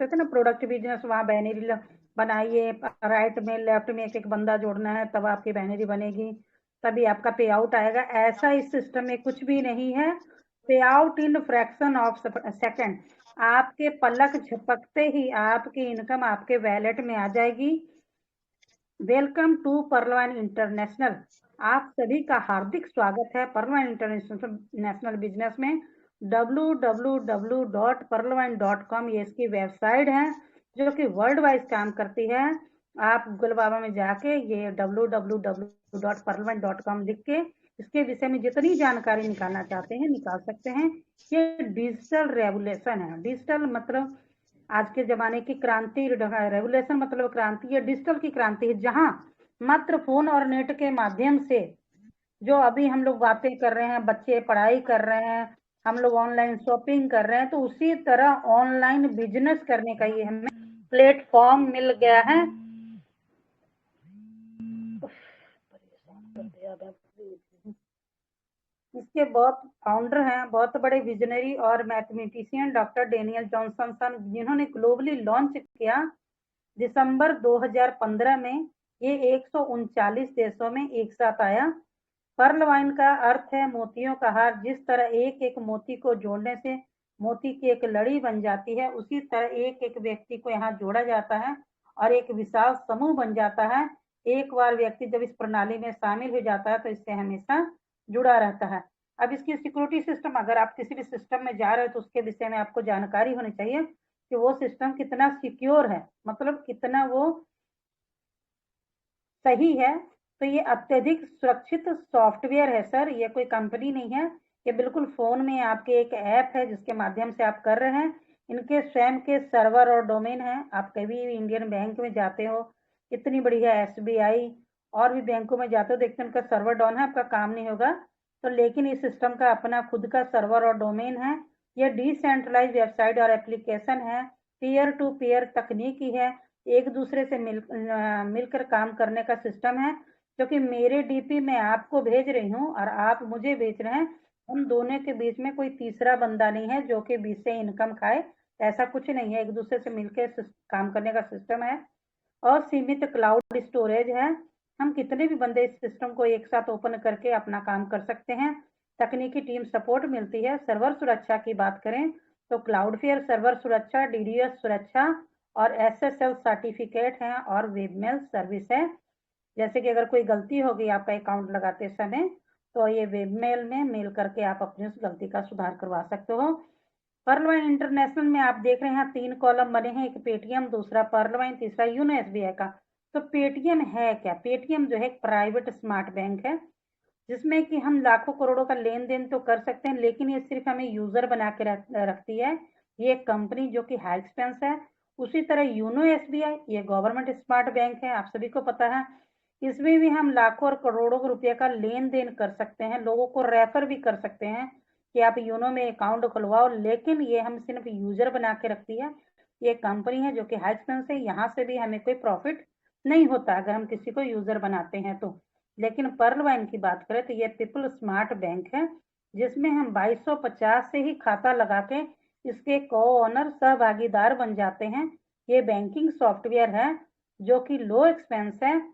करते थे ना प्रोडक्ट बिजनेस, वहाँ बैनरी बनाइए, राइट में लेफ्ट में एक एक बंदा जोड़ना है, तब आपकी बैनरी बनेगी, तभी आपका पे आउट आएगा। ऐसा इस सिस्टम में कुछ भी नहीं है। पे out in fraction of second, आपके पलक झपकते ही आपकी इनकम आपके वैलेट में आ जाएगी। Welcome to Pearlvine International. आप सभी का हार्दिक स्वागत है पर्लवाइन इंटरनेशनल बिजनेस में। www.perlwine.com ये इसकी वेबसाइट है जो कि वर्ल्ड वाइज काम करती है। आप गूगल बाबा में जाके ये www.perlwine.com लिख के इसके विषय में जितनी जानकारी निकालना चाहते हैं निकाल सकते हैं। ये डिजिटल रेवोल्यूशन है। डिजिटल मतलब आज के जमाने की क्रांति, रेवोल्यूशन मतलब क्रांति है, डिजिटल की क्रांति है, जहां मात्र फोन और नेट के माध्यम से जो अभी हम लोग बातें कर रहे हैं, बच्चे पढ़ाई कर रहे हैं, हम लोग ऑनलाइन शॉपिंग कर रहे हैं, तो उसी तरह ऑनलाइन बिजनेस करने का ये हमें प्लेटफॉर्म मिल गया है। इसके बहुत फाउंडर हैं, बहुत बड़े विजनरी और मैथमेटिशियन डॉक्टर डेनियल जॉनसन, जिन्होंने ग्लोबली लॉन्च किया दिसंबर 2015 में। ये 139 देशों में एक साथ आया। पर्ल वाइन का अर्थ है मोतियों का हार। जिस तरह एक एक मोती को जोड़ने से मोती की एक लड़ी बन जाती है, उसी तरह एक एक व्यक्ति को यहाँ जोड़ा जाता है और एक विशाल समूह बन जाता है। एक बार व्यक्ति जब इस प्रणाली में शामिल हो जाता है तो इससे हमेशा जुड़ा रहता है। अब इसकी सिक्योरिटी सिस्टम, अगर आप किसी भी सिस्टम में जा रहे हो तो उसके विषय में आपको जानकारी होनी चाहिए कि वो सिस्टम कितना सिक्योर है, मतलब कितना वो सही है। तो ये अत्यधिक सुरक्षित सॉफ्टवेयर है सर, ये कोई कंपनी नहीं है। ये बिल्कुल फोन में आपके एक ऐप है जिसके माध्यम से आप कर रहे हैं। इनके स्वयं के सर्वर और डोमेन है। आप कभी भी इंडियन बैंक में जाते हो, इतनी बढ़िया एसबीआई और भी बैंकों में जाते हो, देखते हैं उनका सर्वर डाउन है, आपका काम नहीं होगा। तो लेकिन इस सिस्टम का अपना खुद का सर्वर और डोमेन है। यह डिसेंट्रलाइज वेबसाइट और एप्लीकेशन है, पीयर टू पीयर तकनीकी है, एक दूसरे से मिलकर काम करने का सिस्टम है। क्योंकि मेरे डीपी में आपको भेज रही हूँ और आप मुझे भेज रहे हैं, हम दोनों के बीच में कोई तीसरा बंदा नहीं है जो कि बीच से इनकम खाए। ऐसा कुछ नहीं है, एक दूसरे से मिलकर काम करने का सिस्टम है। और सीमित क्लाउड स्टोरेज है। हम कितने भी बंदे इस सिस्टम को एक साथ ओपन करके अपना काम कर सकते हैं। तकनीकी टीम सपोर्ट मिलती है। सर्वर सुरक्षा की बात करें तो क्लाउडफेयर सर्वर सुरक्षा, डीडीएस सुरक्षा और एसएसएल सर्टिफिकेट है और वेबमेल सर्विस है। जैसे कि अगर कोई गलती हो गई आपका अकाउंट लगाते समय, तो ये वेबमेल में मेल करके आप अपनी उस गलती का सुधार करवा सकते हो। पर्लवाइन इंटरनेशनल में आप देख रहे हैं 3 कॉलम बने हैं, एक पेटीएम, दूसरा पर्लवाइन, तीसरा यूनो एसबीआई का। तो पेटीएम है क्या? पेटीएम जो है एक प्राइवेट स्मार्ट बैंक है जिसमें कि हम लाखों करोड़ों का लेन देन तो कर सकते हैं, लेकिन ये सिर्फ हमें यूजर बना के रखती है। ये एक कंपनी जो कि हाई एक्सपेंस है। उसी तरह यूनो एसबीआई ये गवर्नमेंट स्मार्ट बैंक है, आप सभी को पता है। इसमें भी हम लाखों और करोड़ों रुपए का लेन देन कर सकते हैं, लोगों को रेफर भी कर सकते हैं कि आप यूनो में अकाउंट खुलवाओ, लेकिन ये हम सिर्फ यूजर बना के रखती है। ये कंपनी है जो कि हाई एक्सपेंस है, यहाँ से भी हमें कोई प्रॉफिट नहीं होता अगर हम किसी को यूजर बनाते हैं तो। लेकिन पर्ल वाइन की बात करें तो ये पीपल स्मार्ट बैंक है जिसमें हम 2250 से ही खाता लगा के इसके को ओनर सहभागीदार बन जाते हैं। ये बैंकिंग सॉफ्टवेयर है जो कि लो एक्सपेंस है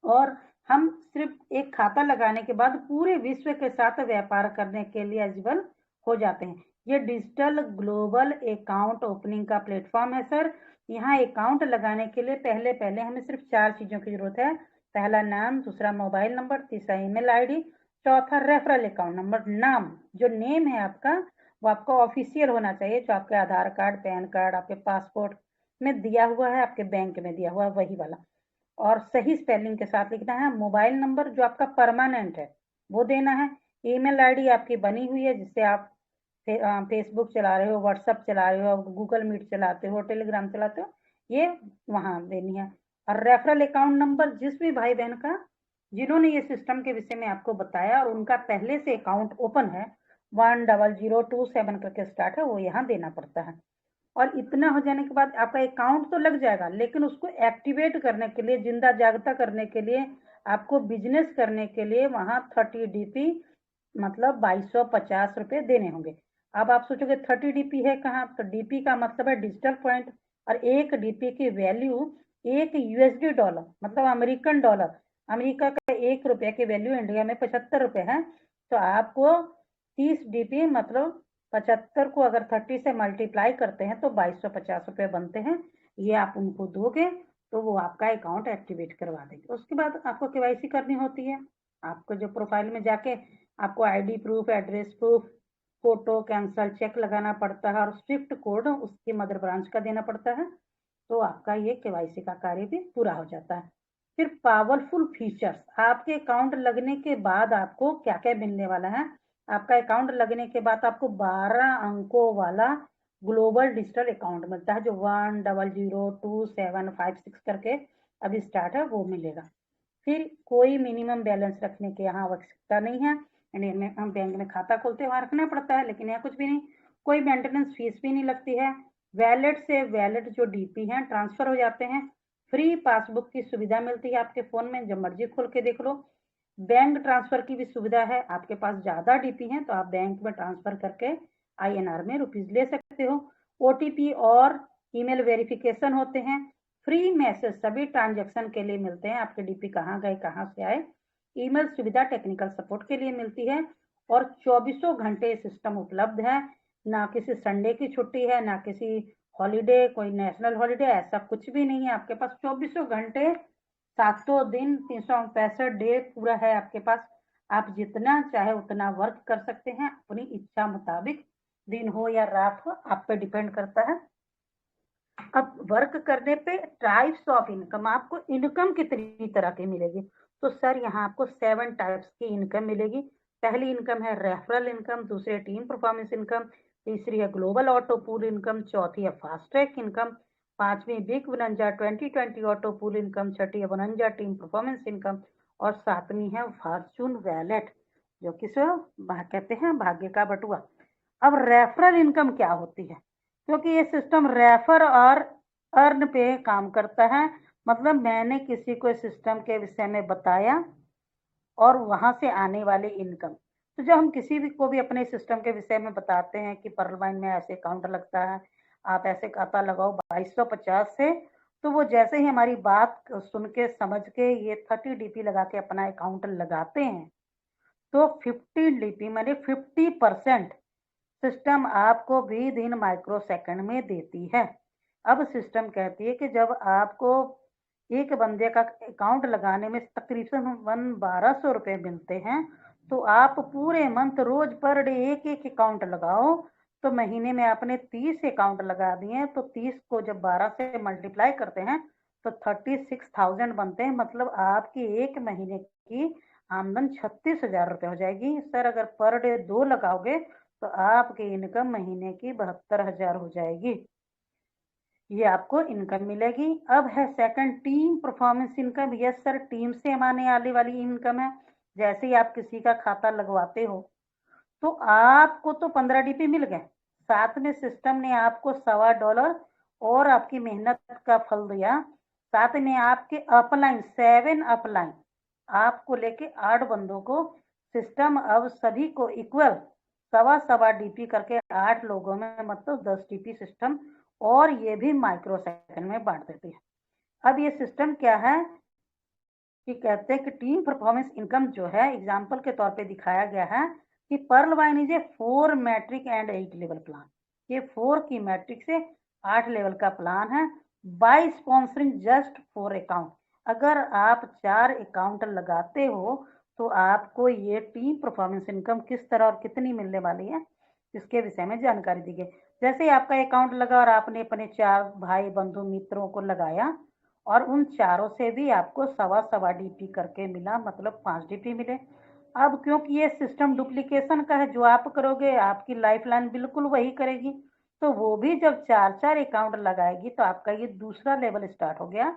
और हम सिर्फ एक खाता लगाने के बाद पूरे विश्व के साथ व्यापार करने के लिए एलिजिबल हो जाते हैं। ये डिजिटल ग्लोबल अकाउंट ओपनिंग का प्लेटफॉर्म है सर। यहाँ अकाउंट लगाने के लिए पहले पहले हमें सिर्फ 4 चीजों की जरूरत है। पहला नाम, दूसरा मोबाइल नंबर, तीसरा ईमेल आईडी, चौथा रेफरल अकाउंट नंबर। नाम, जो नेम है आपका वो आपका ऑफिशियल होना चाहिए, जो आपके आधार कार्ड, पैन कार्ड, आपके पासपोर्ट में दिया हुआ है, आपके बैंक में दिया हुआ है, वही वाला और सही स्पेलिंग के साथ लिखना है। मोबाइल नंबर जो आपका परमानेंट है वो देना है। ईमेल आईडी आपकी बनी हुई है जिससे आप फेसबुक चला रहे हो, व्हाट्सएप चला रहे हो, गूगल मीट चलाते हो, टेलीग्राम चलाते हो, ये वहां देनी है। और रेफरल अकाउंट नंबर जिस भी भाई बहन का जिन्होंने ये सिस्टम के विषय में आपको बताया और उनका पहले से अकाउंट ओपन है, 100227 करके स्टार्ट है, वो यहाँ देना पड़ता है। और इतना हो जाने के बाद आपका अकाउंट तो लग जाएगा, लेकिन उसको एक्टिवेट करने के लिए, जिंदा जागता करने के लिए, आपको बिजनेस करने के लिए वहां 30 डीपी मतलब 2250 रुपए देने होंगे। अब आप सोचोगे 30 डीपी है कहाँ, तो डीपी का मतलब है डिजिटल पॉइंट, और एक डीपी की वैल्यू एक यूएसडी डॉलर मतलब अमेरिकन डॉलर, अमेरिका का 1 रुपये की वैल्यू इंडिया में 75 रुपये है। तो आपको 30 डीपी मतलब 75 को अगर 30 से मल्टीप्लाई करते हैं तो 2250 रुपये बनते हैं। ये आप उनको दोगे तो वो आपका अकाउंट एक्टिवेट करवा देंगे। उसके बाद आपको केवाईसी करनी होती है। आपको जो प्रोफाइल में जाके आपको ID proof, address proof, photo, cancel cheque लगाना पड़ता है, और स्विफ्ट कोड उसकी मदर ब्रांच का देना पड़ता है। तो आपका ये केवाईसी का कार्य भी पूरा हो जाता है। फिर पावरफुल फीचर्स, आपके अकाउंट लगने के बाद आपको क्या क्या मिलने वाला है। आपका अकाउंट लगने के बाद आपको 12 अंकों वाला ग्लोबल डिजिटल अकाउंट मिलता है, जो 10022756 करके अभी स्टार्ट है, वो मिलेगा। फिर कोई मिनिमम बैलेंस रखने की यहाँ आवश्यकता नहीं है। इंडियन में हम बैंक में खाता खोलते हैं वहाँ रखना पड़ता है, लेकिन यहाँ कुछ भी नहीं, कोई मेंटेनेंस फीस भी नहीं लगती है। वैलेट से वैलेट जो डीपी हैं ट्रांसफर हो जाते हैं। फ्री पासबुक की सुविधा मिलती है आपके फोन में, जब मर्जी खोल के देख लो। बैंक ट्रांसफर की भी सुविधा है, आपके पास ज्यादा डीपी है तो आप बैंक में ट्रांसफर करके INR में रुपीज ले सकते हो। OTP और ईमेल वेरिफिकेशन होते हैं। फ्री मैसेज सभी ट्रांजैक्शन के लिए मिलते हैं, आपके डीपी कहाँ गए कहाँ से आए। ईमेल सुविधा टेक्निकल सपोर्ट के लिए मिलती है, और 24 घंटे सिस्टम उपलब्ध है। ना किसी संडे की छुट्टी है, ना किसी हॉलीडे, कोई नेशनल हॉलीडे, ऐसा कुछ भी नहीं है। आपके पास 24 घंटे 7 दिन 365 डे पूरा है आपके पास। आप जितना चाहे उतना वर्क कर सकते हैं अपनी इच्छा मुताबिक, दिन हो या रात हो, आप पे डिपेंड करता है। अब वर्क करने पे टाइप्स ऑफ इनकम, आपको इनकम कितनी तरह की मिलेगी। तो सर यहाँ आपको 7 टाइप्स की इनकम मिलेगी। पहली इनकम है रेफरल इनकम, दूसरी है टीम परफॉर्मेंस इनकम, तीसरी है ग्लोबल ऑटो पूल इनकम, चौथी है फास्ट ट्रैक इनकम, पांचवी बिग बनंजा 2020 ऑटो पूल इनकम, छठी है बनंजा टीम परफॉर्मेंस इनकम, और सातवीं है फॉर्चून वैलेट, जो कि कहते हैं भाग्य का बटुआ। अब रेफरल इनकम क्या होती है, क्योंकि ये सिस्टम रेफर और अर्न पे काम करता है। मतलब मैंने किसी को सिस्टम के विषय में बताया और वहां से आने वाली इनकम। तो जब हम किसी भी को भी अपने सिस्टम के विषय में बताते हैं कि पर्लवाइन में ऐसे अकाउंट लगता है, आप ऐसे खाता लगाओ 2250 से, तो वो जैसे ही हमारी बात सुन के समझ के ये 30 डीपी लगा के अपना अकाउंट लगाते हैं, तो 50 डीपी माने 50% सिस्टम आपको भी दिन माइक्रो सेकंड में देती है। अब सिस्टम कहती है कि जब आपको एक बंदे का अकाउंट लगाने में तकरीबन 1200 रुपये मिलते हैं, तो आप पूरे मंथ रोज पर डे एक एक अकाउंट लगाओ, तो महीने में आपने 30 अकाउंट लगा दिए, तो 30 को जब 12 से मल्टीप्लाई करते हैं तो 36,000 बनते हैं। मतलब आपकी एक महीने की आमदन 36,000 रुपये हो जाएगी। सर अगर पर डे 2 लगाओगे तो आपकी इनकम महीने की 72,000 हो जाएगी। ये आपको इनकम मिलेगी। अब है second team performance income. Yes sir, team से हमारे आने वाली इनकम है। जैसे ही आप किसी का खाता लगवाते हो तो आपको तो 15 डीपी मिल गए, साथ में सिस्टम ने आपको $1.25 और आपकी मेहनत का फल दिया। साथ में आपके अपलाइन 7 अपलाइन आपको लेके 8 बंदों को सिस्टम अब सभी को इक्वल सवा सवा डीपी करके 8 लोगों में मतलब 10 डीपी सिस्टम, और ये भी माइक्रो सेकंड में बांट देती है। अब ये सिस्टम क्या है कि कहते हैं कि टीम परफॉर्मेंस इनकम जो है एग्जाम्पल के तौर पे दिखाया गया है कि Pearlvine is a 4 matrix and 8 level plan. ये 4 की मैट्रिक से 8 लेवल का प्लान है। बाय स्पॉन्सरिंग जस्ट 4 अकाउंट, अगर आप 4 अकाउंट लगाते हो तो आपको ये टीम परफॉर्मेंस इनकम किस तरह और कितनी मिलने वाली है, इसके विषय में जानकारी दी गई। जैसे ही आपका अकाउंट लगा और आपने अपने 4 भाई बंधु मित्रों को लगाया, और उन चारों से भी आपको सवा सवा डीपी करके मिला, मतलब 5 डीपी मिले। अब क्योंकि ये सिस्टम डुप्लीकेशन का है, जो आप करोगे आपकी लाइफलाइन बिल्कुल वही करेगी, तो वो भी जब 4 अकाउंट लगाएगी तो आपका ये दूसरा लेवल स्टार्ट हो गया।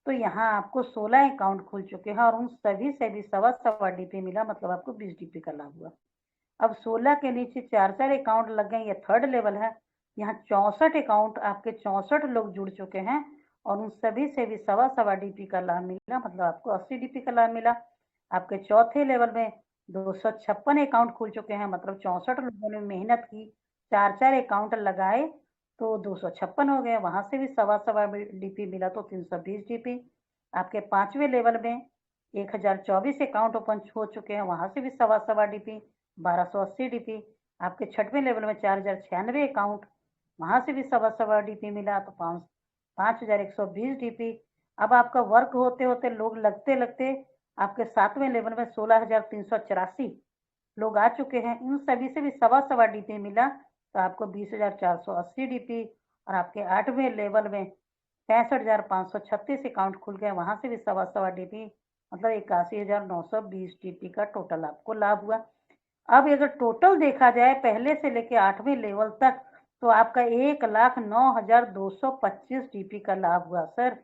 तो यहाँ आपको 16 अकाउंट खुल चुके हैं और उन सभी से भी सवा सवा डीपी मिला, मतलब आपको 20 डीपी का लाभ हुआ। अब 16 के नीचे 4 अकाउंट लग गए, ये थर्ड लेवल है। यहाँ 64 अकाउंट आपके 64 लोग जुड़ चुके हैं और उन सभी से भी सवा सवा डीपी का लाभ मिला, मतलब आपको 80 डीपी का लाभ मिला। आपके चौथे लेवल में 256 अकाउंट खुल चुके हैं, मतलब 64 लोगों ने मेहनत की, 4 अकाउंट लगाए तो 256 हो गए। वहां से भी सवा सवा डीपी मिला तो 320 डीपी। आपके 5वें लेवल में 1024 अकाउंट ओपन हो चुके हैं, वहां से भी सवा सवा डीपी 1280 डीपी। आपके 6वें लेवल में 4096 अकाउंट, वहां से भी सवा सवा डीपी मिला तो 5120 डीपी। अब आपका वर्क होते होते लोग लगते लगते आपके 7वें लेवल में 16,384 लोग आ चुके हैं। इन सभी से भी सवा सवा डीपी मिला तो आपको 20,480 डीपी। और आपके 8वें लेवल में 65,536 अकाउंट खुल गए, वहां से भी सवा सवा डीपी, मतलब 81,920 डीपी का टोटल आपको लाभ हुआ। अब अगर टोटल देखा जाए पहले से लेके 8वें लेवल तक तो आपका 1,09,225 डीपी का लाभ हुआ सर।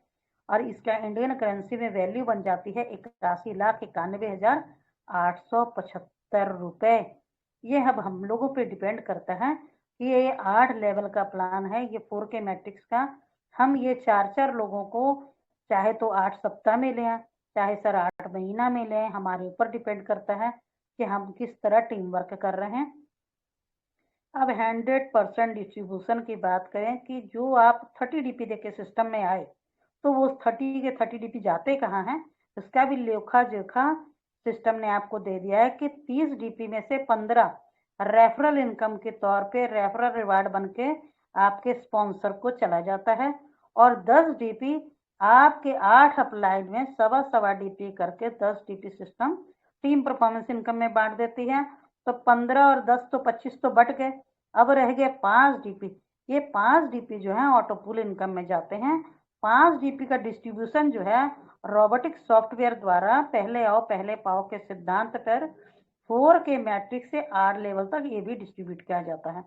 और इसका इंडियन करेंसी में वैल्यू बन जाती है 81,91,875 रुपए। ये अब हम लोगों पे डिपेंड करता है कि ये 8 लेवल का प्लान है, ये 4K मैट्रिक्स का। हम ये 4 लोगों को चाहे तो 8 सप्ताह में लें, चाहे सर 8 महीना में लें, हमारे ऊपर डिपेंड करता है कि हम किस तरह टीम वर्क कर रहे हैं। अब 100% डिस्ट्रीब्यूशन की बात करें कि जो आप 30 डीपी देके सिस्टम में आए तो वो 30 के 30 डीपी जाते कहाँ हैं, इसका भी लेखा जोखा सिस्टम ने आपको दे दिया है कि 30 डीपी में से 15 रेफरल इनकम के तौर पे रेफरल रिवार्ड बन के आपके स्पॉन्सर को चला जाता है। और 10 डीपी आपके 8 अप्लाइड में सवा सवा डीपी करके 10 DP system team performance income में बांट देती है। तो 15 और 10 तो 25 तो बट गए, अब रह गए 5 डीपी। ये 5 डीपी जो है ऑटो पूल इनकम में जाते हैं। 5 डीपी का डिस्ट्रीब्यूशन जो है रोबोटिक सॉफ्टवेयर द्वारा पहले आओ पहले पाओ के सिद्धांत पर 4K मैट्रिक्स से 8 लेवल तक ये भी डिस्ट्रीब्यूट किया जाता है।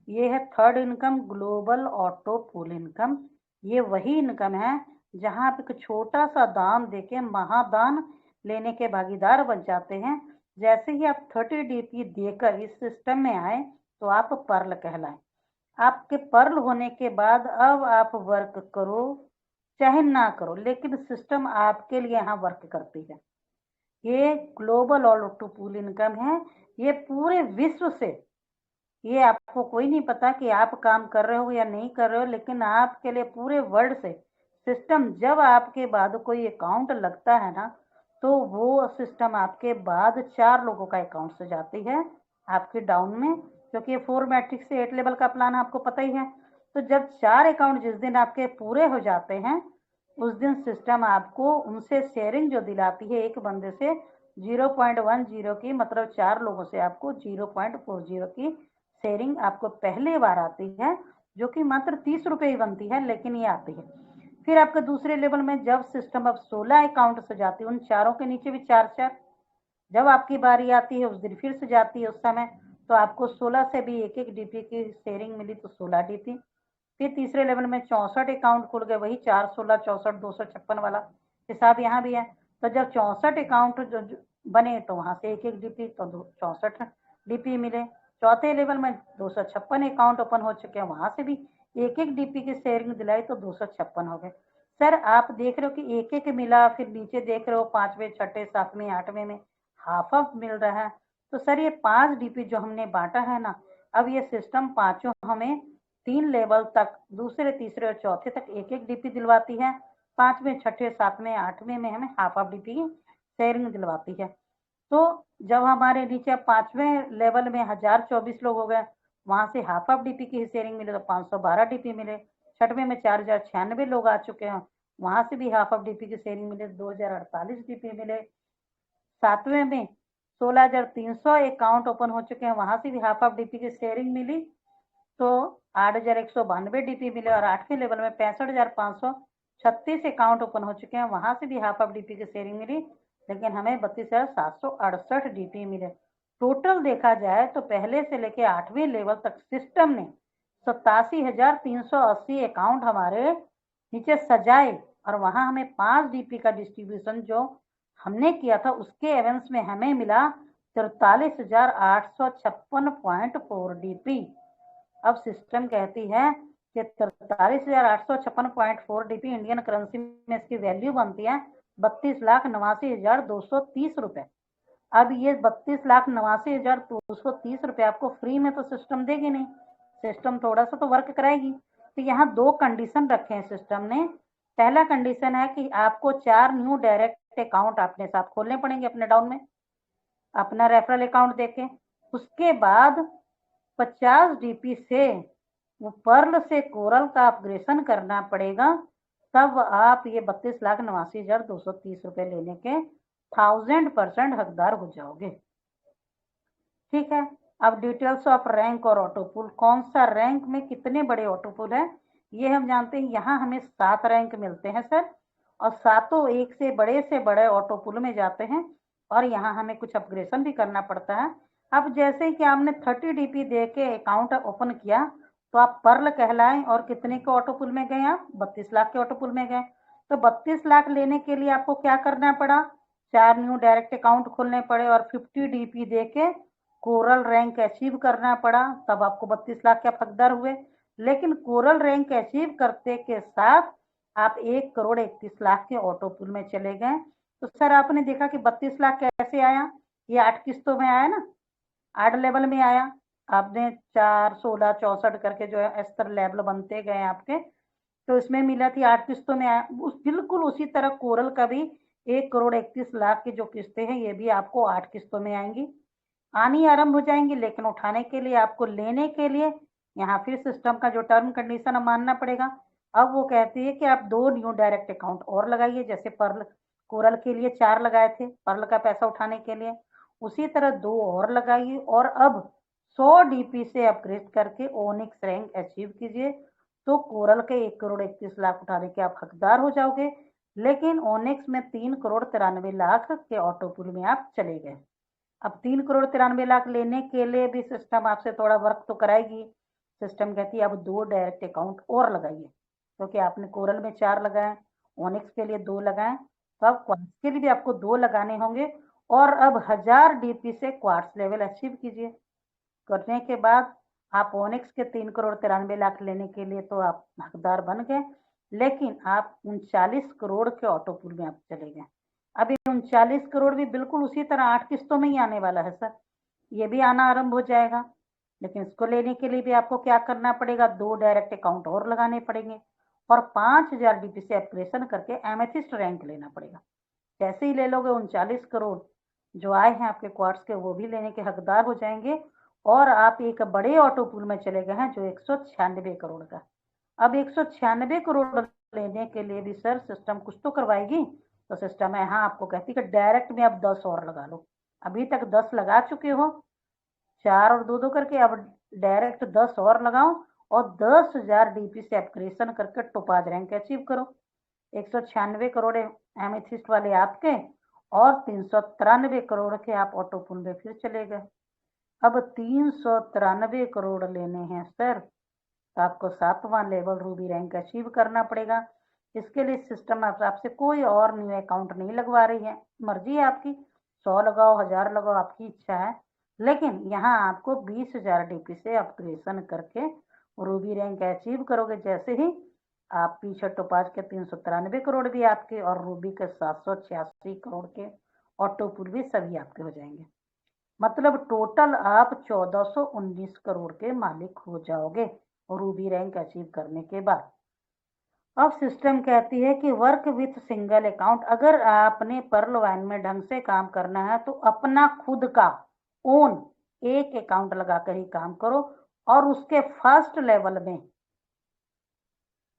ये है third income, global auto pool income. ये वही इनकम है जहां आप एक छोटा सा दान देके महादान लेने के भागीदार बन जाते हैं। जैसे ही आप 30 डीपी देकर इस सिस्टम में आए तो आप पर्ल कहलाए। आपके पर्ल होने के बाद अब आप वर्क करो चाहे ना करो, लेकिन सिस्टम आपके लिए यहाँ वर्क करती है। ये ग्लोबल ऑटो पूल इनकम है। ये पूरे विश्व से, ये आपको कोई नहीं पता कि आप काम कर रहे हो या नहीं कर रहे हो, लेकिन आपके लिए पूरे वर्ल्ड से सिस्टम, जब आपके बाद कोई अकाउंट लगता है ना तो वो सिस्टम आपके बाद 4 लोगों का अकाउंट से जाती है आपके डाउन में, क्योंकि ये 4 मैट्रिक्स से 8 लेवल का प्लान आपको पता ही है। तो जब 4 अकाउंट जिस दिन आपके पूरे हो जाते हैं उस दिन सिस्टम आपको उनसे शेयरिंग जो दिलाती है, एक बंदे से 0.10 की, मतलब 4 लोगों से आपको 0.40 की शेयरिंग आपको पहले बार आती है, जो कि मात्र 30 रुपए ही बनती है, लेकिन ये आती है। फिर आपके दूसरे लेवल में जब सिस्टम अब 16 अकाउंट से जाती है, उन चारों के नीचे भी 4-4, जब आपकी बारी आती है उस दिन फिर से जाती है उस समय, तो आपको 16 से भी एक एक डीपी की शेयरिंग मिली तो 16 डीपी। फिर तीसरे लेवल में 64 अकाउंट खुल गए, वही 4, 16, 64, 256 वाला हिसाब यहाँ भी है। तो जब 64 अकाउंट जो बने तो वहां से एक एक डीपी, तो 64 डीपी मिले। चौथे लेवल में 256 अकाउंट ओपन हो चुके हैं, वहां से भी एक एक डीपी की शेयरिंग दिलाई तो 256 हो गए। सर आप देख रहे हो कि एक एक मिला, फिर नीचे देख रहे हो 5वें 6वें 7वें 8वें में हाफ हाफ मिल रहा है। तो सर ये 5 डीपी जो हमने बांटा है ना, अब ये सिस्टम पांचों हमें 3 लेवल तक, दूसरे तीसरे और चौथे तक एक एक डीपी दिलवाती है। 5वें 6वें 7वें 8वें में हमें हाफ हाफ डीपी की शेयरिंग दिलवाती है। तो जब हमारे नीचे 5वें लेवल में 1024 लोग हो गए, वहां से हाफ हाफ डीपी की शेयरिंग मिले तो 512 डीपी मिले। 6वें में 4096 लोग आ चुके हैं, वहां से भी हाफ हाफ डीपी की शेयरिंग मिले 2048 डीपी मिले। 7वें में 16,300 अकाउंट ओपन हो चुके हैं, वहां से भी हाफ हाफ डीपी की शेयरिंग मिली तो 8,192 डीपी मिले। और 8वें लेवल में 65,536 अकाउंट ओपन हो चुके हैं, वहां से भी हाफ हाफ डीपी की शेयरिंग मिली, लेकिन हमें 32,768 डीपी मिले। टोटल देखा जाए तो पहले से लेके 8वें लेवल तक सिस्टम ने 87,380 अकाउंट हमारे नीचे सजाए, और वहां हमें 5 डीपी का डिस्ट्रीब्यूशन जो हमने किया था उसके एवेंस में हमें मिला 43,856.4 डीपी। अब सिस्टम कहती है कि 43,856.4 डीपी इंडियन करेंसी में इसकी वैल्यू बनती है 32,89,230 रुपए। अब ये 32,89,230 रुपये आपको फ्री में तो सिस्टम देगी नहीं, सिस्टम थोड़ा सा तो वर्क कराएगी। तो यहाँ दो कंडीशन रखे हैं सिस्टम ने। पहला कंडीशन है कि आपको 4 न्यू डायरेक्ट अकाउंट अपने साथ खोलने पड़ेंगे अपने डाउन में, अपना रेफरल अकाउंट देके। उसके बाद 50 डीपी से वो पर्ल से कोरल का अपग्रेशन करना पड़ेगा, तब आप ये 32,89,230 रुपये लेने के 1000% हकदार हो जाओगे। ठीक है, अब डिटेल्स ऑफ रैंक और ऑटो पुल, कौन सा रैंक में कितने बड़े ऑटो पुल है ये हम जानते हैं। यहाँ हमें 7 रैंक मिलते हैं सर, और सातों एक से बड़े ऑटो पुल में जाते हैं, और यहाँ हमें कुछ अपग्रेशन भी करना पड़ता है। अब जैसे कि आपने 30 डीपी दे के अकाउंट ओपन किया तो आप पर्ल कहलाएं, और कितने के ऑटो पुल में गए आप, 32 लाख के ऑटो पुल में गए। तो 32 लाख लेने के लिए आपको क्या करना पड़ा, 4 न्यू डायरेक्ट अकाउंट खोलने पड़े और 50 डीपी दे के कोरल रैंक अचीव करना पड़ा, तब आपको 32 लाख के हकदार हुए। लेकिन कोरल रैंक अचीव करते के साथ आप 1,31,00,000 के ऑटो पुल में चले गए। तो सर आपने देखा कि 32 लाख कैसे आया, ये 8 किस्तों में आया ना, 8 लेवल में आया। आपने 4, 16, 64 करके जो है स्तर लेवल बनते गए आपके, तो इसमें मिला थी 8 किस्तों में आया। बिल्कुल उसी तरह कोरल का भी 1,31,00,000 की जो किस्तें हैं ये भी आपको 8 किस्तों में आएंगी, आनी आरंभ हो जाएंगी। लेकिन उठाने के लिए आपको लेने के लिए यहाँ फिर सिस्टम का जो टर्म कंडीशन मानना पड़ेगा। अब वो कहती है कि आप 2 न्यू डायरेक्ट अकाउंट और लगाइए, जैसे पर्ल कोरल के लिए 4 लगाए थे पर्ल का पैसा उठाने के लिए, उसी तरह 2 और लगाइए, और अब 100 डीपी से अपग्रेड करके ओनिक्स रैंक अचीव कीजिए, तो कोरल के 1,31,00,000 उठाने के आप हकदार हो जाओगे। लेकिन ओनिक्स में 3,93,00,000 के ऑटो पुल में आप चले गए। अब 3,93,00,000 लेने के लिए भी सिस्टम आपसे थोड़ा वर्क तो कराएगी। सिस्टम कहती है अब 2 डायरेक्ट अकाउंट और लगाइए, क्योंकि आपने कोरल में 4 लगाए, ओनिक्स के लिए 2 लगाए, तो अब क्वार्ट्स के लिए भी आपको 2 लगाने होंगे। और अब 1000 डीपी से क्वार्ट्स लेवल अचीव कीजिए। करने के बाद आप ओनिक्स के 3,93,00,000 लेने के लिए तो आप हकदार बन गए, लेकिन आप 39 करोड़ के ऑटो पुल में आप चले गए। अब ये 39 करोड़ भी बिल्कुल उसी तरह 8 किस्तों में ही आने वाला है सर, ये भी आना आरंभ हो जाएगा। लेकिन इसको लेने के लिए भी आपको क्या करना पड़ेगा, 2 डायरेक्ट अकाउंट और लगाने पड़ेंगे, और 5000 डीपी से ऑपरेशन करके एमेथिस्ट रैंक लेना पड़ेगा। जैसे ही ले लोगे 39 करोड़ जो आए हैं आपके क्वार्ट्स के, वो भी लेने के हकदार हो जाएंगे, और आप एक बड़े ऑटो पुल में चले गए हैं जो 196 करोड़ का। अब 196 करोड़ लेने के लिए भी सर सिस्टम कुछ तो करवाएगी। तो सिस्टम है हाँ आपको कहती है कि डायरेक्ट में अब 10 और लगा लो, अभी तक 10 लगा चुके हो, 4 और 2 करके, अब डायरेक्ट 10 और लगाओ, और 10,000 डीपी से अपग्रेशन करके टोपाज रैंक अचीव करो। 196 करोड़ एमेथिस्ट वाले आपके, और 393 करोड़ के आप ऑटो पुल में फिर चले गए। अब 393 करोड़ लेने हैं सर, तो आपको 7वां लेवल रूबी रैंक अचीव करना पड़ेगा। इसके लिए सिस्टम आपसे कोई और न्यू अकाउंट नहीं लगवा रही है, मर्जी है आपकी, 100 लगाओ 1000 लगाओ आपकी इच्छा है। लेकिन यहाँ आपको 20,000 डीपी से अपग्रेशन करके रूबी रैंक अचीव करोगे। जैसे ही आप पीछे टोपाज के 393 करोड़ भी आपके, और रूबी के 786 करोड़ के ऑटो पुल भी सभी आपके हो जाएंगे। मतलब टोटल आप 1419 करोड़ के मालिक हो जाओगे रूबी रैंक अचीव करने के बाद। अब सिस्टम कहती है कि वर्क विथ सिंगल अकाउंट, अगर आपने पर्ल वाइन में ढंग से काम करना है तो अपना खुद का ओन एक अकाउंट लगाकर ही काम करो, और उसके फर्स्ट लेवल में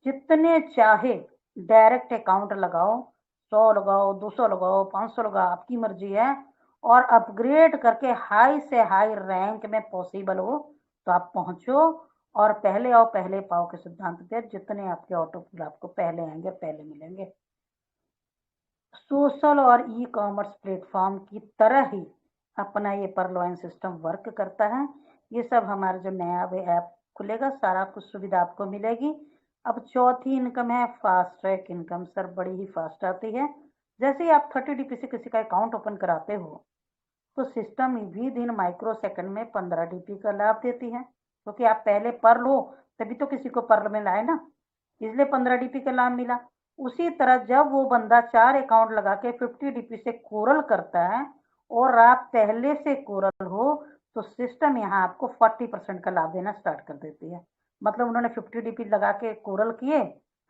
जितने चाहे डायरेक्ट अकाउंट लगाओ, 100 लगाओ, 200 लगाओ, 500 लगाओ, आपकी मर्जी है। और अपग्रेड करके हाई से हाई रैंक में पॉसिबल हो तो आप पहुंचो, और पहले आओ पहले पाओ के सिद्धांत पे जितने आपके ऑटो पुल आपको पहले आएंगे पहले मिलेंगे। सोशल और ई कॉमर्स प्लेटफॉर्म की तरह ही अपना ये पर्ल सिस्टम वर्क करता है। ये सब हमारा जो नया ऐप खुलेगा सारा कुछ सुविधा आपको मिलेगी। अब चौथी इनकम है फास्ट ट्रैक इनकम। सर बड़ी ही फास्ट आती है। जैसे ही आप 30 डीपी से किसी का अकाउंट ओपन कराते हो तो सिस्टम भी दिन माइक्रो सेकंड में 15 डीपी का लाभ देती है, क्योंकि आप पहले पर्ल हो तभी तो किसी को पर्ल में लाए ना, इसलिए 15 डीपी का लाभ मिला। उसी तरह जब वो बंदा 4 अकाउंट लगा के 50 डीपी से कोरल करता है और आप पहले से कोरल हो तो सिस्टम यहाँ आपको 40% का लाभ देना स्टार्ट कर देती है। मतलब उन्होंने 50 डीपी लगा के कोरल किए,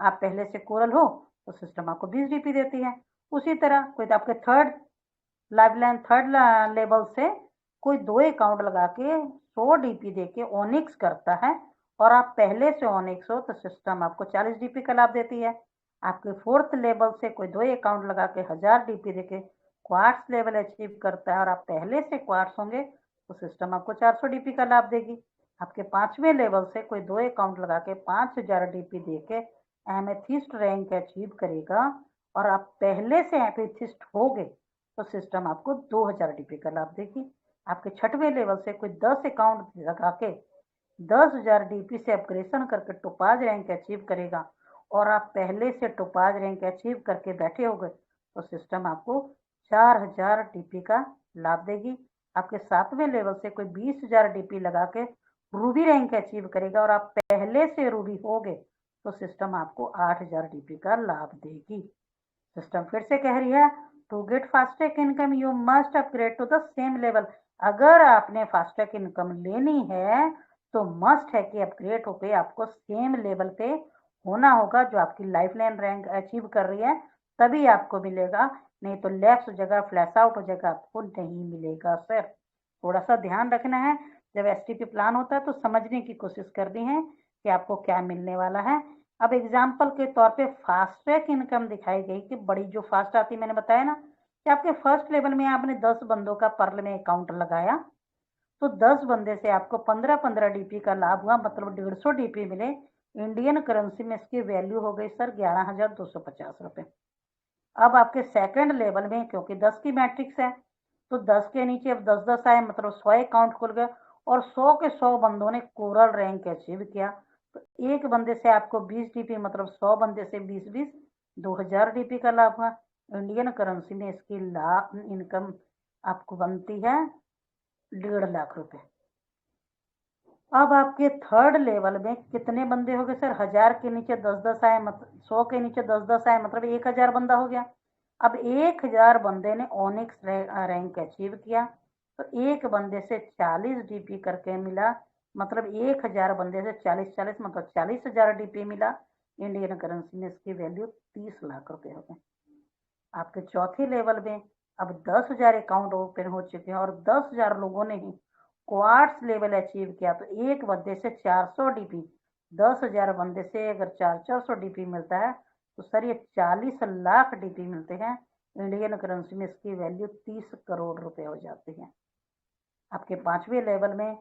आप पहले से कोरल हो तो सिस्टम आपको 20 डीपी देती है। उसी तरह कोई तो आपके थर्ड लाइफलाइन थर्ड लेवल से कोई 2 अकाउंट लगा के 100 डीपी देके ओनिक्स करता है और आप पहले से ओनिक्स हो तो सिस्टम आपको 40 डीपी का लाभ देती है। आपके फोर्थ लेवल से कोई 2 अकाउंट लगा के 1000 डीपी देके क्वार्ट्स लेवल अचीव करता है और आप पहले से क्वार्ट्स होंगे तो सिस्टम आपको 400 डीपी का लाभ देगी। आपके 5वें लेवल से कोई 2 अकाउंट लगा के 5000 डीपी देके एमेथिस्ट रैंक अचीव करेगा और आप पहले से एमेथिस्ट हो गए तो सिस्टम आपको 2000 डीपी का लाभ देगी। आपके 6वें लेवल से कोई 10 अकाउंट लगा के 10,000 डीपी से अपग्रेशन करके टोपाज रैंक अचीव करेगा और आप पहले से टोपाज रैंक अचीव करके बैठे हो गए तो सिस्टम आपको 4000 डीपी का लाभ देगी। आपके 7वें लेवल से कोई 20,000 डीपी लगा के रूबी रैंक अचीव करेगा और आप पहले से रूबी हो गए तो सिस्टम आपको 8000 डीपी का लाभ देगी। सिस्टम फिर से कह रही है to get FASTag income you must upgrade to the same level. अगर आपने फास्टैग इनकम लेनी है तो मस्ट है कि अपग्रेड होके आपको सेम लेवल पे होना होगा जो आपकी लाइफलाइन रैंक अचीव कर रही है, तभी आपको मिलेगा, नहीं तो लैप्स हो जाएगा, फ्लैश आउट हो जाएगा, आपको नहीं मिलेगा सर। थोड़ा सा ध्यान रखना है, जब एसटीपी प्लान होता है तो समझने की कोशिश करनी है कि आपको क्या मिलने वाला है। अब एग्जाम्पल के तौर पे फास्टैग इनकम दिखाई गई कि बड़ी जो फास्ट आती, मैंने बताया ना कि आपके फर्स्ट लेवल में आपने 10 बंदों का पर्ल में अकाउंट लगाया तो 10 बंदे से आपको 15-15 डीपी का लाभ हुआ, मतलब 150 डीपी मिले। इंडियन करेंसी में इसकी वैल्यू हो गई सर 11,250 रुपए। अब आपके सेकंड लेवल में क्योंकि 10 की मैट्रिक्स है तो 10 के नीचे अब 10-10 आए, मतलब 100 अकाउंट खुल गए और 100 के 100 बंदों ने कोरल रैंक अचीव किया तो एक बंदे से आपको 20 डीपी, मतलब 100 बंदे से 20-20 2000 डीपी का लाभ हुआ। इंडियन करेंसी में इसकी लाभ इनकम आपको बनती है 1.5 लाख रुपए। अब आपके थर्ड लेवल में कितने बंदे हो गए सर? 1000 के नीचे 10-10 आए, मतलब 100 के नीचे 10-10 आए, मतलब 1000 बंदा हो गया। अब 1000 बंदे ने ओनिक्स रैंक अचीव किया तो एक बंदे से 40 डीपी करके मिला, मतलब 1000 बंदे से 40-40 मतलब 40,000 डीपी मिला। इंडियन करेंसी में इसकी वैल्यू 30 लाख रुपए हो गए। आपके चौथे लेवल में अब 10,000 अकाउंट ओपन हो चुके हैं और 10,000 लोगों ने ही क्वार्ट्स लेवल अचीव किया तो एक बंदे से 400 डीपी, 10,000 बंदे से अगर 400 डीपी मिलता है तो सर ये 40 लाख डीपी मिलते हैं। इंडियन करेंसी में इसकी वैल्यू 30 करोड़ रुपए हो जाती है। आपके 5वें लेवल में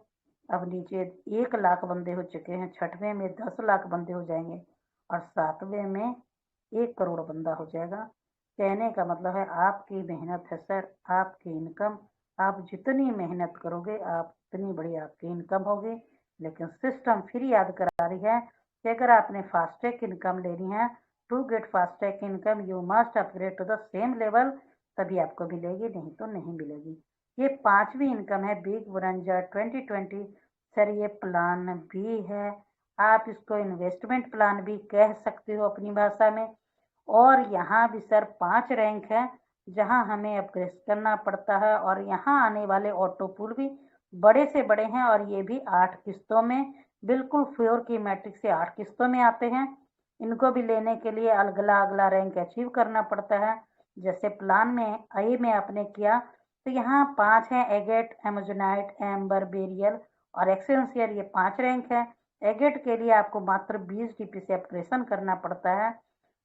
अब नीचे 1 लाख बंदे हो चुके हैं, 6वें में 10 लाख बंदे हो जाएंगे और 7वें में 1 करोड़ बंदा हो जाएगा। कहने का मतलब है आपकी मेहनत है सर, आपकी इनकम, आप जितनी मेहनत करोगे आप उतनी बड़ी आपकी इनकम होगी। लेकिन सिस्टम फिर याद करा रही है कि अगर आपने फास्टैग इनकम लेनी है, to get FASTag income you must upgrade to the same level, तभी आपको मिलेगी, नहीं तो नहीं मिलेगी। ये 5वीं इनकम है बिग बोनंजा 2020। सर ये प्लान भी है, आप इसको इन्वेस्टमेंट प्लान भी कह सकते हो अपनी भाषा में। और यहाँ भी सर 5 रैंक है जहाँ हमें अपग्रेड करना पड़ता है और यहाँ आने वाले ऑटो पूल भी बड़े से बड़े हैं और ये भी 8 किस्तों में, बिल्कुल 4 की मैट्रिक से 8 किस्तों में आते हैं। इनको भी लेने के लिए अगला अगला रैंक अचीव करना पड़ता है। जैसे प्लान में ए में आपने किया तो यहाँ 5 है, एगेट, एमोजोनाइट, एम्बर, बेरियल और एक्सेंसियर, ये 5 रैंक है। एगेट के लिए आपको मात्र 20 डीपी से अपग्रेशन करना पड़ता है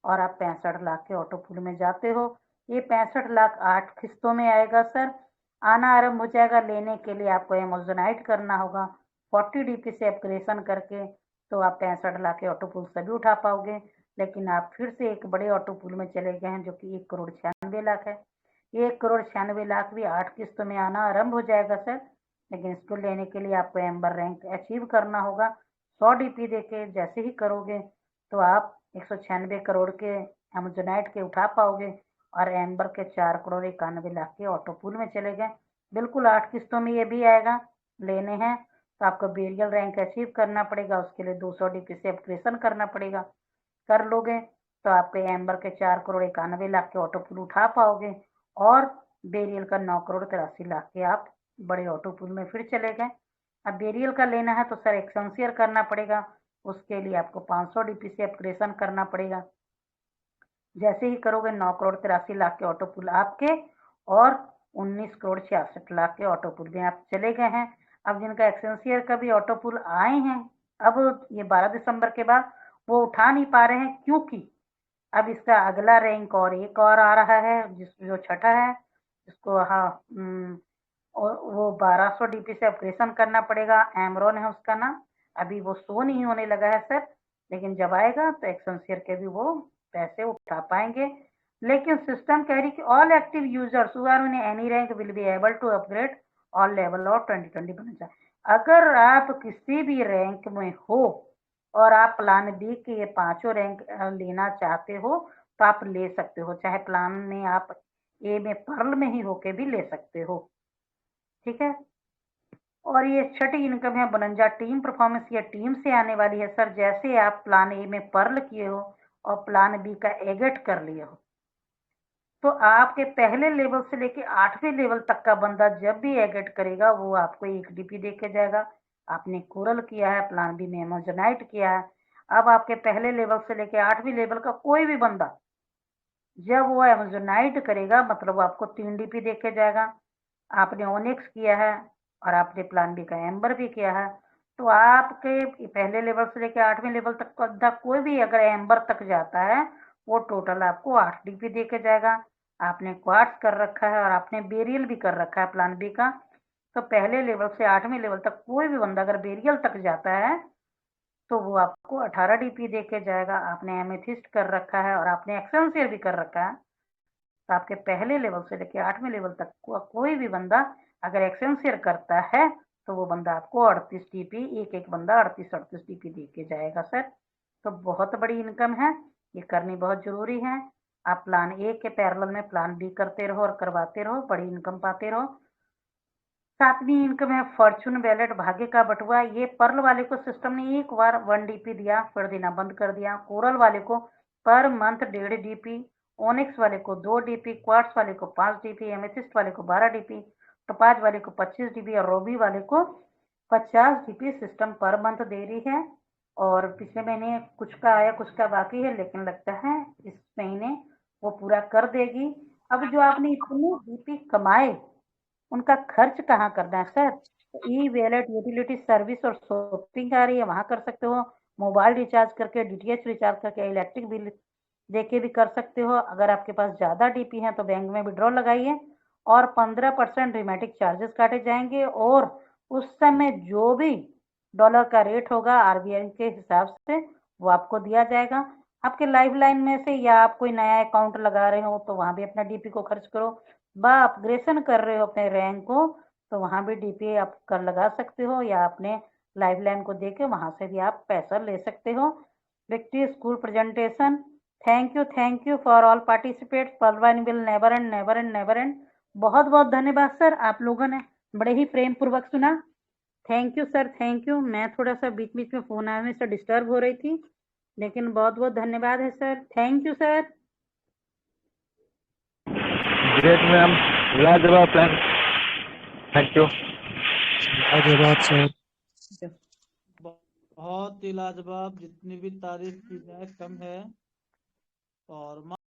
और आप 65 लाख के ऑटो पूल में जाते हो। ये 65 लाख 8 किस्तों में आएगा सर। आना आरंभ हो जाएगा, लेने के लिए आपको एमोजोनाइट करना होगा 40 डीपी से अपग्रेशन करके, तो आप 65 लाख के ऑटो पूल सभी उठा पाओगे। लेकिन आप फिर से एक बड़े ऑटो पूल में चले गए हैं जो कि 1,96,00,000 है। 1,96,00,000 भी 8 किस्तों में आना आरंभ हो जाएगा सर। लेकिन इसको लेने के लिए आपको एम्बर रैंक अचीव करना होगा 100 डीपी देके। जैसे ही करोगे तो आप 196 करोड़ के एमेजोनाइट के उठा पाओगे और एम्बर के 4,91,00,000 के ऑटो पूल में चले गए। बिल्कुल 8 किस्तों में ये भी आएगा। लेने हैं तो आपको बेरियल रैंक अचीव करना पड़ेगा, उसके लिए 200 डीपी से अपग्रेशन करना पड़ेगा। कर लोगे तो आपके एम्बर के 4,91,00,000 के ऑटो पूल उठा पाओगे और बेरियल का 9,83,00,000 के आप बड़े ऑटो पूल में फिर चले गए। अब बेरियल का लेना है तो सर एक्सेंसियर करना पड़ेगा, उसके लिए आपको 500 डीपी से अपग्रेशन करना पड़ेगा। जैसे ही करोगे 9,83,00,000 के ऑटो पुल आपके, और 19,66,00,000 के ऑटो पुल में आप चले गए हैं। अब जिनका एक्सेंसियर का भी ऑटो पुल आए हैं, अब ये 12 दिसंबर के बाद वो उठा नहीं पा रहे हैं, क्योंकि अब इसका अगला रैंक और एक और आ रहा है, जो छठा है, जिसको और वो 1200 डीपी से ऑपरेशन करना पड़ेगा। एमरॉन है उसका नाम। अभी वो शो नहीं होने लगा है सर, लेकिन जब आएगा तो एक्सेंसियर के भी वो पैसे उठा पाएंगे। लेकिन सिस्टम कह रही कि all active users who are in any rank will be able to upgrade all level of 2020 बनना चाहिए। अगर आप किसी भी रैंक में हो और आप प्लान बी के ये पांचों रैंक लेना चाहते हो तो आप ले सकते हो, चाहे प्लान में आप ए में पर्ल में ही होके भी ले सकते हो। ठीक है। और ये छठी इनकम है बनंजा टीम परफॉर्मेंस, ये टीम से आने वाली है सर। जैसे आप प्लान ए में पर्ल किए हो और प्लान बी का एगेट कर लिए हो, तो आपके पहले लेवल से लेके 8वें लेवल तक का बंदा जब भी एगेट करेगा वो आपको 1 डीपी दे के जाएगा। आपने कोरल किया है, प्लान बी में एमोजनाइट किया है, अब आपके पहले लेवल से लेके 8वीं लेवल का कोई भी बंदा जब वो एमोजनाइट करेगा, मतलब वो आपको 3 डीपी दे के जाएगा। आपने ओनिक्स किया है और आपने प्लान बी का एम्बर भी किया है, तो आपके पहले लेवल से लेकर 8वें लेवल तक का कोई भी अगर एम्बर तक जाता है, वो टोटल आपको 8 डीपी दे के जाएगा। आपने क्वार्ट्स कर रखा है और आपने बेरियल भी कर रखा है प्लान बी का, तो पहले लेवल से 8वें लेवल तक कोई भी बंदा अगर बेरियल तक जाता है तो वो आपको 18 डीपी दे के जाएगा। आपने एमेथिस्ट कर रखा है और आपने एक्सेंसियर भी कर रखा है, तो आपके पहले लेवल से लेकर 8वें लेवल तक कोई भी बंदा अगर एक्सेंसियर करता है तो वो बंदा आपको 38 टीपी, एक एक बंदा 38 टीपी दे के जाएगा सर। तो बहुत बड़ी इनकम है, ये करनी बहुत जरूरी है। आप प्लान ए के पैरेलल में प्लान बी करते रहो और करवाते रहो, बड़ी इनकम पाते रहो। 7वीं इनकम है फॉर्चून वैलेट भाग्य का बटुआ। ये पर्ल वाले को सिस्टम ने एक बार 1 डीपी दिया, फिर देना बंद कर दिया। कोरल वाले को पर मंथ 1.5 डीपी, ओनिक्स वाले को 2 डीपी, क्वार्ट्स वाले को 5 डीपी, एमेथिस्ट वाले को 12 डीपी, टोपाज वाले को 25 डीपी और रोबी वाले को 50 डीपी सिस्टम पर मंथ दे रही है। और पिछले महीने कुछ का आया कुछ का बाकी है, लेकिन लगता है इस महीने वो पूरा कर देगी। अब जो आपने इतने डीपी कमाए उनका खर्च कहाँ करना है सर? तो ई वैलेट यूटिलिटी सर्विस और शॉपिंग आ रही है, वहां कर सकते हो। मोबाइल रिचार्ज करके, डीटीएच रिचार्ज करके, इलेक्ट्रिक बिल देके भी कर सकते हो। अगर आपके पास ज्यादा डीपी है तो बैंक में विड्रॉ लगाइए और 15% रिमेटिक चार्जेस काटे जाएंगे, और उस समय जो भी डॉलर का रेट होगा आरबीआई के हिसाब से वो आपको दिया जाएगा। आपके लाइफ लाइन में से, या आप कोई नया अकाउंट लगा रहे हो तो वहां भी अपना डीपी को खर्च करो। अपग्रेशन कर रहे हो अपने रैंक को तो वहां भी डीपी आप कर लगा सकते हो, या अपने लाइफ लाइन को देके वहां से भी आप पैसा ले सकते हो। Victory school presentation, thank you for all participate. Pearl will never end never end never end. बहुत बहुत धन्यवाद सर, आप लोगों ने बड़े ही प्रेम पूर्वक सुना। Thank you sir, thank you. मैं थोड़ा सा बीच बीच में फोन आने से डिस्टर्ब हो रही थी, लेकिन बहुत बहुत धन्यवाद है sir. Thank you sir. Great ma'am, लाजवाब प्लान, थैंक यू। लाजवाब सर, बहुत ही लाजवाब, जितनी भी तारीफ की जाए कम है। और